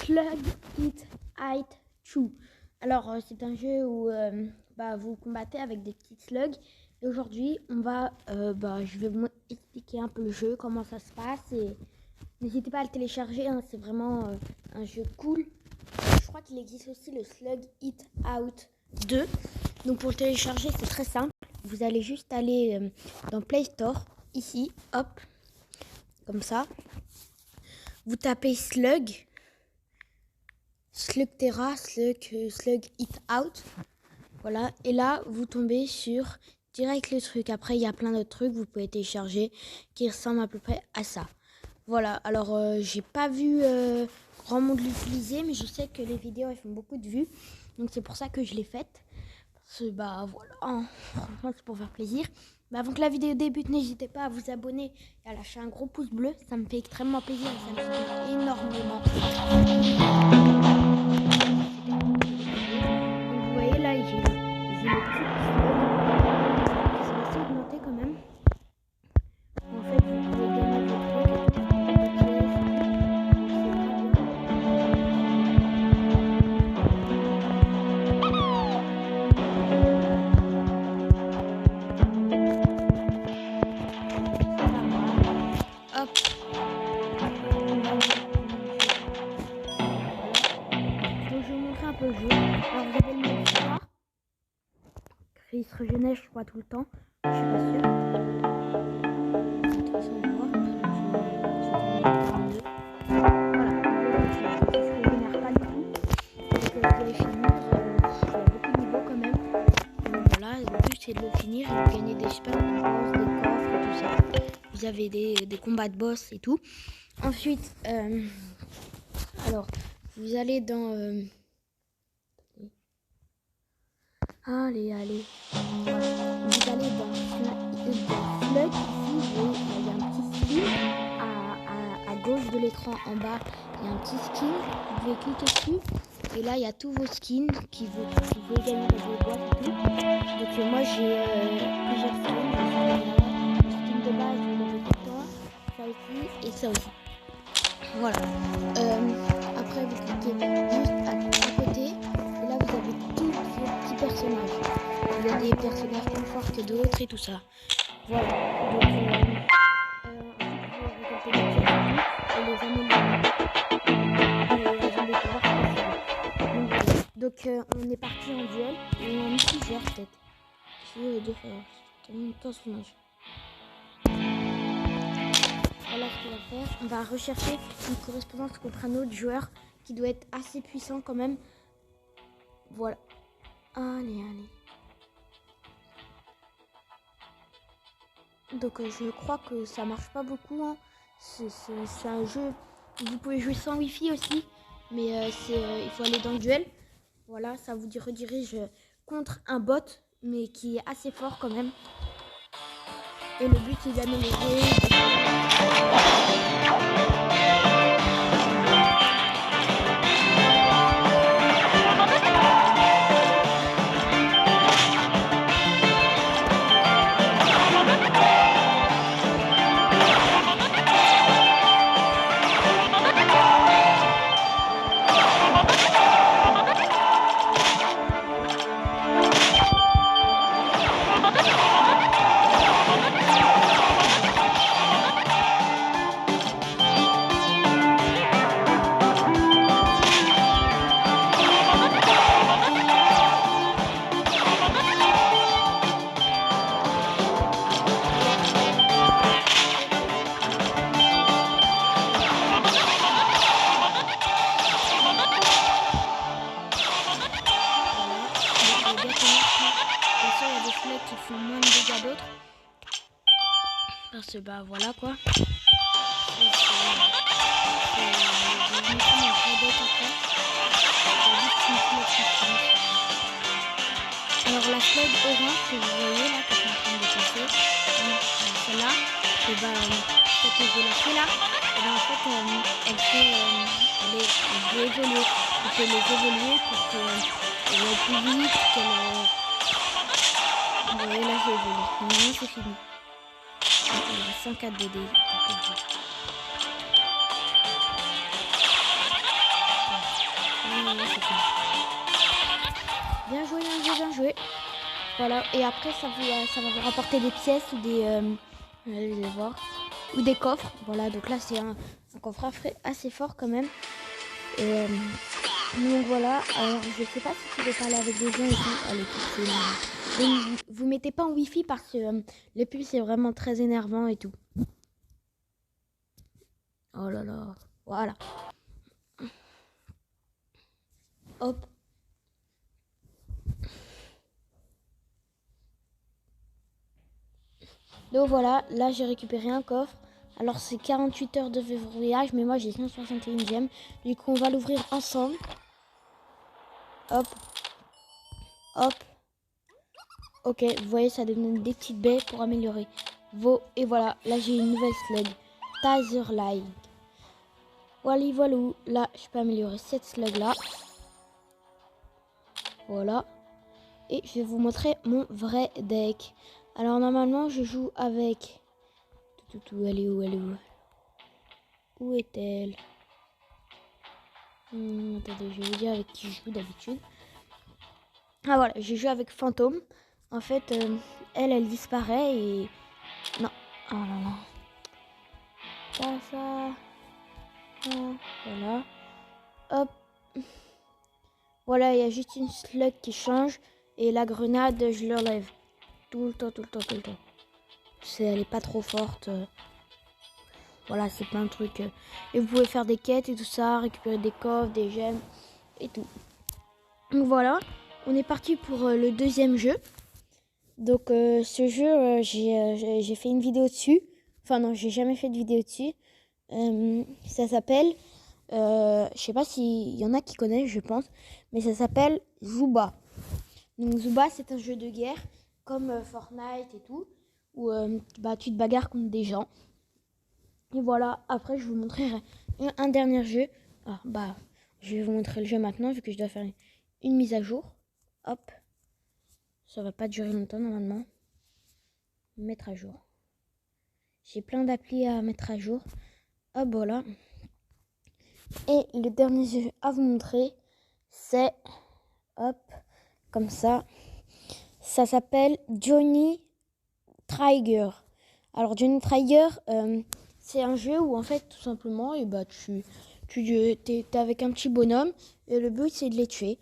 Slug It Hide Chew. Alors c'est un jeu où vous combattez avec des petites slugs. Et aujourd'hui je vais vous expliquer un peu le jeu, comment ça se passe. Et n'hésitez pas à le télécharger, hein, c'est vraiment un jeu cool. Je crois qu'il existe aussi le Slug It Out 2. Donc pour le télécharger c'est très simple. Vous allez juste aller dans Play Store, ici, hop, comme ça. Vous tapez Slug, Slugterra, Slug It Out. Voilà, et là vous tombez sur direct le truc. Après il y a plein d'autres trucs, vous pouvez télécharger qui ressemblent à peu près à ça. Voilà, alors j'ai pas vu grand monde l'utiliser, mais je sais que les vidéos elles font beaucoup de vues. Donc c'est pour ça que je l'ai faite. Parce que voilà, hein, franchement c'est pour faire plaisir. Mais avant que la vidéo débute, n'hésitez pas à vous abonner et à lâcher un gros pouce bleu. Ça me fait extrêmement plaisir et ça me fait énormément. Donc vous voyez là, j'ai le petit ça va assez augmenter quand même. En fait, vous pouvez gagner des trucs. Hop. Donc je vais vous montrer un peu le jeu. Alors vous avez le mode histoire. Il se régénère je crois tout le temps. Je suis pas sûre. De toute façon on va voir. Voilà. Il se régénère pas du tout. Donc vous allez finir. Il y a beaucoup de niveaux quand même. Donc voilà, le but c'est de le finir et de gagner des super boss, des coffres et tout ça. Vous avez des combats de boss et tout. Ensuite, alors, vous allez dans... Allez. Voilà. Vous allez dans Slug. Ici, il y a un petit skin. À gauche de l'écran, en bas, il y a un petit skin. Vous pouvez cliquer dessus. Et là, il y a tous vos skins qui vous pouvez gagner dans vos boîtes et tout. Donc moi, j'ai plusieurs skins. Le skin de base, vous l'avez tout le temps. Ça aussi et ça aussi. Voilà. Après, vous cliquez juste à côté. Et là, vous avez tous vos petits personnages. Il y a des personnages plus forts que d'autres et tout ça. Voilà. Donc, ensuite, vous récoltez des pièces et les améliorer. Et ils ont des pouvoirs spéciaux. Donc, on est parti en duel. Et on a mis plusieurs peut-être. Si vous voulez deux faire. C'est un personnage. Voilà ce qu'on va faire. On va rechercher une correspondance contre un autre joueur qui doit être assez puissant quand même. Voilà. Allez. Donc je crois que ça marche pas beaucoup. Hein. C'est un jeu. Vous pouvez jouer sans wifi aussi. Mais il faut aller dans le duel. Voilà, ça vous redirige contre un bot. Mais qui est assez fort quand même. Et le but c'est d'améliorer. Qui font moins de dégâts d'autres parce que voilà quoi. Alors la slug orange que vous voyez là, que je suis en train de passer, celle-là, et cette que j'ai lâchée là, et en fait elle peut évoluer. On peut les évoluer pour qu'elle aille plus vite, vous voyez là j'ai évolué. Maintenant c'est fini. Il y a 104 DD. bien joué. Voilà, et après ça va vous rapporter des pièces ou des je vais voir, ou des coffres. Voilà, donc là c'est un coffre assez fort quand même. Et donc voilà, alors je sais pas si tu veux parler avec des gens et tout. Allez, vous mettez pas en wifi parce que les pubs c'est vraiment très énervant et tout. Oh là là, voilà. Hop. Donc voilà, là j'ai récupéré un coffre. Alors c'est 48 heures de verrouillage, mais moi j'ai 161e. Du coup on va l'ouvrir ensemble. Hop. Hop. Ok, vous voyez ça donne des petites baies pour améliorer. Et voilà, là j'ai une nouvelle slug. Taserline. Voilà, voilà. Là je peux améliorer cette slug là. Voilà. Et je vais vous montrer mon vrai deck. Alors normalement je joue avec... Elle est où? Elle est où? Où est-elle? Attendez, je vais vous dire avec qui je joue d'habitude. Ah voilà, j'ai joué avec Fantôme. En fait, elle disparaît et... Non. Oh là là. Pas ça. Voilà. Hop. Voilà, il y a juste une slug qui change. Et la grenade, je l'enlève. Tout le temps, tout le temps, tout le temps. Elle est pas trop forte. Voilà, c'est plein de trucs. Et vous pouvez faire des quêtes et tout ça, récupérer des coffres, des gemmes et tout. Donc voilà, on est parti pour le deuxième jeu. Donc ce jeu, j'ai fait une vidéo dessus. Enfin non, j'ai jamais fait de vidéo dessus. Ça s'appelle, je sais pas s'il y en a qui connaissent, je pense, mais ça s'appelle Zooba. Donc Zooba, c'est un jeu de guerre comme Fortnite et tout, où tu te bagarres contre des gens. Et voilà, après je vous montrerai un dernier jeu. Je vais vous montrer le jeu maintenant vu que je dois faire une mise à jour. Hop, ça va pas durer longtemps normalement. Mettre à jour. J'ai plein d'applis à mettre à jour. Hop, voilà. Et le dernier jeu à vous montrer, c'est, hop, comme ça. Ça s'appelle Johnny Trigger. Alors Johnny Trigger, c'est un jeu où en fait tout simplement, t'es avec un petit bonhomme et le but c'est de les tuer.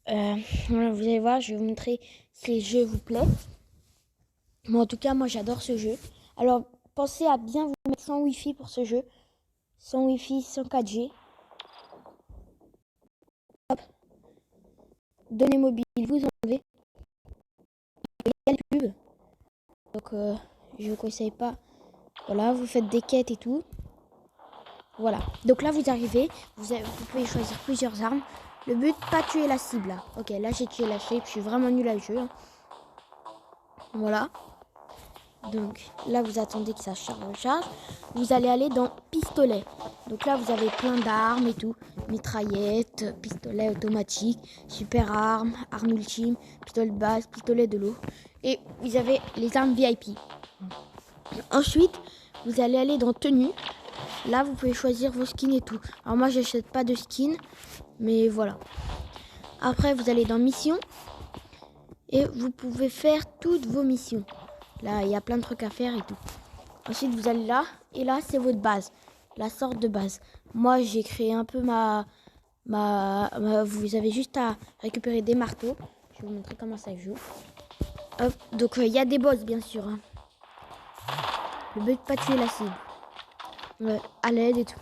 Voilà, vous allez voir, je vais vous montrer si le jeu vous plaît. Mais en tout cas, moi j'adore ce jeu. Alors pensez à bien vous mettre sans wifi pour ce jeu. Sans wifi, sans 4G. Hop. Données mobiles, vous enlevez. Il y a le pub. Donc je vous conseille pas. Voilà, vous faites des quêtes et tout. Voilà. Donc là vous arrivez, vous pouvez choisir plusieurs armes. Le but, pas tuer la cible là. Ok, là j'ai tué la cible, je suis vraiment nul à le jeu. Voilà. Donc là vous attendez que ça recharge. Vous allez aller dans pistolet. Donc là vous avez plein d'armes et tout. Mitraillette, pistolet automatique, super arme, arme ultime, pistolet de base, pistolet de l'eau. Et vous avez les armes VIP. Ensuite vous allez aller dans tenue. Là vous pouvez choisir vos skins et tout. Alors moi j'achète pas de skin. Mais voilà. Après vous allez dans mission. Et vous pouvez faire toutes vos missions. Là, il y a plein de trucs à faire et tout. Ensuite, vous allez là. Et là, c'est votre base. La sorte de base. Moi, j'ai créé un peu vous avez juste à récupérer des marteaux. Je vais vous montrer comment ça joue. Hop. Donc, il y a des boss, bien sûr. Hein. Le but, pas tuer la cible. Ouais, à l'aide et tout.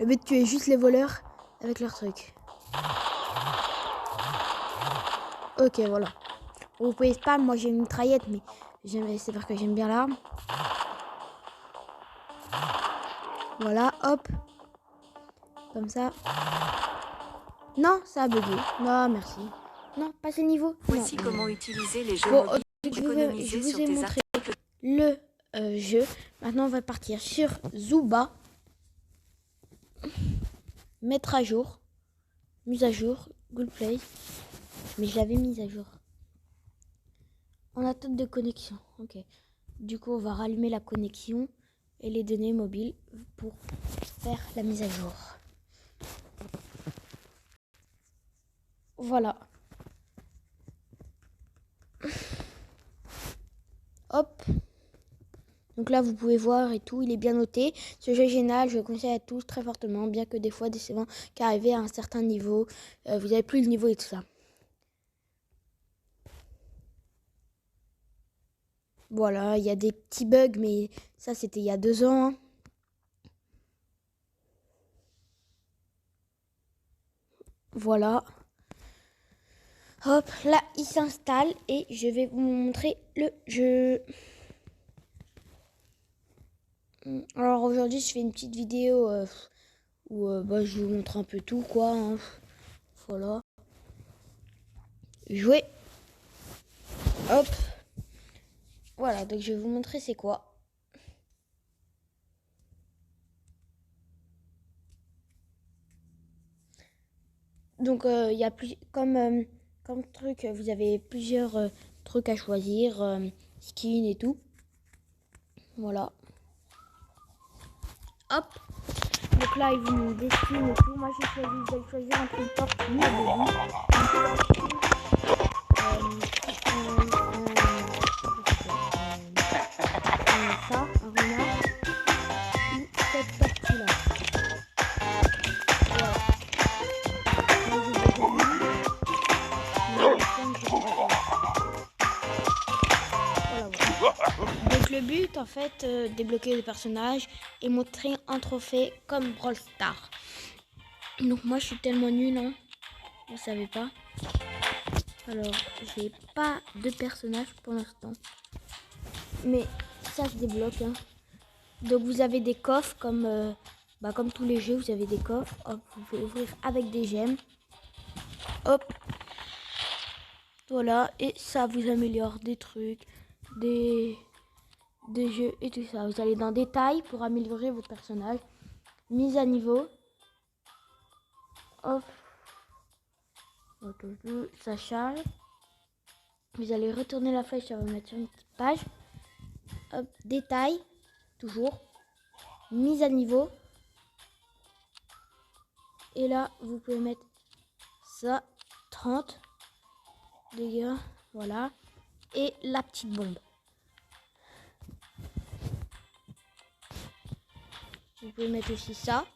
Le but, tuer juste les voleurs avec leurs trucs. Ok, voilà. Vous pouvez spam. Moi, j'ai une mitraillette, mais c'est parce que j'aime bien l'arme. Voilà, hop. Comme ça. Non, ça a bugué. Non, merci. Non, pas ce niveau. Voici comment utiliser les jeux mobiles pour économiser sur tes articles. Le jeu. Maintenant, on va partir sur Zooba. Mettre à jour. Mise à jour. Google Play. Mais je l'avais mise à jour. En attente de connexion. Ok. Du coup, on va rallumer la connexion et les données mobiles pour faire la mise à jour. Voilà. Hop. Donc là, vous pouvez voir et tout, il est bien noté. Ce jeu est génial, je le conseille à tous très fortement, bien que des fois décevant, qu'arrivé à un certain niveau, vous n'avez plus le niveau et tout ça. Voilà, il y a des petits bugs, mais ça, c'était il y a 2 ans. Hein. Voilà. Hop, là, il s'installe et je vais vous montrer le jeu. Alors aujourd'hui, je fais une petite vidéo où je vous montre un peu tout, quoi. Hein. Voilà. Jouer. Hop. Voilà, donc je vais vous montrer c'est quoi. Donc il y a plus comme truc, vous avez plusieurs trucs à choisir, skin et tout. Voilà. Hop. Donc là, ils vous des skins et tout. Moi, vous allez choisir entre une tortue, ça, un renard, ou cette tortue-là. Voilà. Donc le but en fait, débloquer le personnage et montrer un trophée comme Brawl Stars. Donc moi je suis tellement nulle, hein. Vous savez pas. Alors j'ai pas de personnage pour l'instant. Mais ça se débloque. Hein. Donc vous avez des coffres comme tous les jeux, vous avez des coffres. Hop, vous pouvez ouvrir avec des gemmes. Hop. Voilà, et ça vous améliore des trucs, des jeux et tout ça. Vous allez dans détails pour améliorer votre personnage. Mise à niveau. Hop. Ça charge. Vous allez retourner la flèche, ça va mettre sur une petite page. Hop, détail. Toujours. Mise à niveau. Et là, vous pouvez mettre ça. 30 dégâts. Voilà. Et la petite bombe. Vous pouvez mettre aussi ça.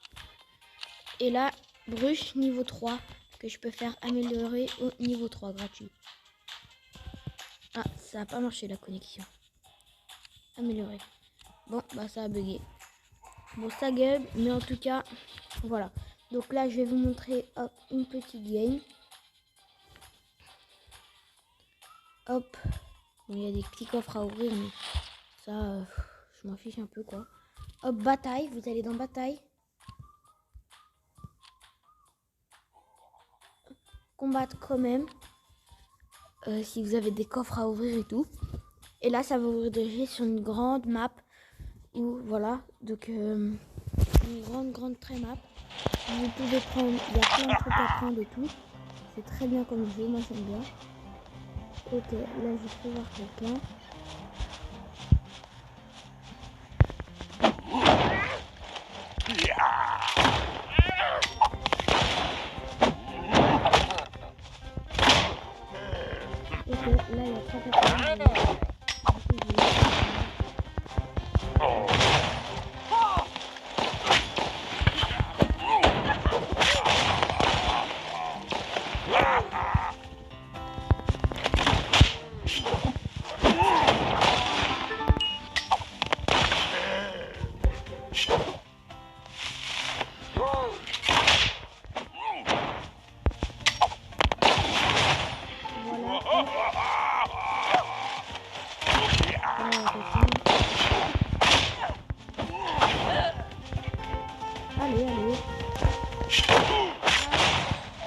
Et là, brush niveau 3 que je peux faire améliorer au niveau 3 gratuit. Ah, ça n'a pas marché la connexion. Améliorer. Bon, bah ça a bugué. Bon, ça gueule, mais en tout cas, voilà. Donc là, je vais vous montrer hop, une petite game. Hop. Bon, il y a des petits coffres à ouvrir, mais ça, je m'en fiche un peu, quoi. Hop, bataille. Vous allez dans bataille. Combattre quand même. Si vous avez des coffres à ouvrir et tout. Et là, ça va vous rediriger sur une grande map. Où, voilà. Donc, une grande très map. Vous pouvez prendre, il y a plein de trucs à prendre et tout. C'est très bien comme jeu, moi j'aime bien. Ok, là je peux voir quelqu'un. Ok, là il y a 3 personnes. Allez, allez.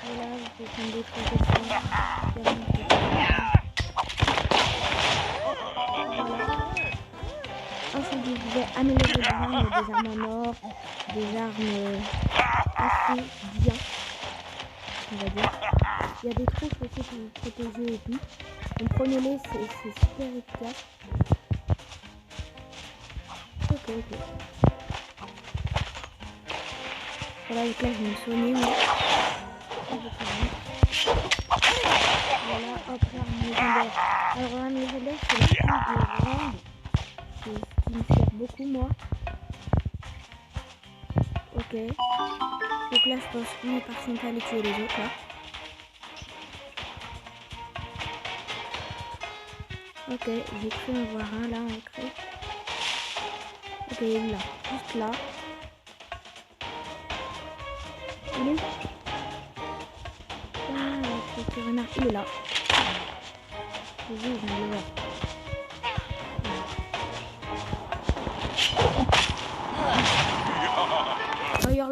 Voilà, vous pouvez prendre des trucs comme ça. Ensuite, vous pouvez améliorer des armes en or, des armes assez bien, on va dire. Il y a des trucs aussi pour vous protéger et tout. Donc prenez-les, c'est super efficace. Ok. Voilà, donc là je vais me soigner. Voilà, hop, l'arme légendaire. Alors l'arme légendaire, c'est la plus grande. C'est ce qui me sert beaucoup moi. Ok. Donc là, je pense qu'on est parti pas aller tuer les autres là. Ok, j'ai cru en voir un là, ancré. Ok, il est là, juste là. Il est où? Ah, le petit renard, il est là. Oui, je viens de le voir.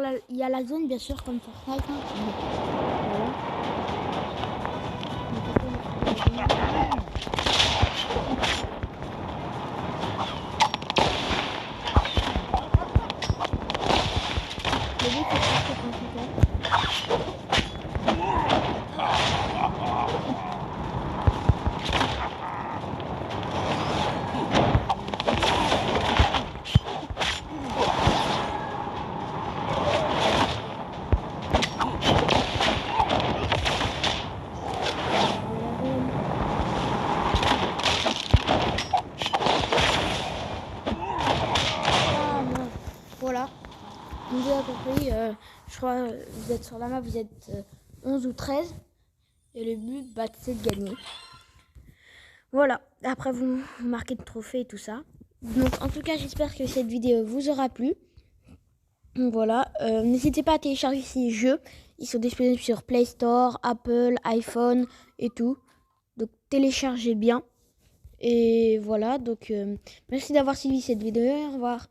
Alors, il y a la zone, bien sûr, comme Fortnite. Hein. Voilà. Le but, c'est de passer principal. Voilà, vous avez compris, je crois vous êtes sur la map, vous êtes 11 ou 13 et le but c'est de gagner. Voilà, après vous marquez de trophées et tout ça. Donc en tout cas j'espère que cette vidéo vous aura plu. Donc voilà, n'hésitez pas à télécharger ces jeux, ils sont disponibles sur Play Store, Apple, iPhone et tout. Donc téléchargez bien. Et voilà, donc merci d'avoir suivi cette vidéo, au revoir.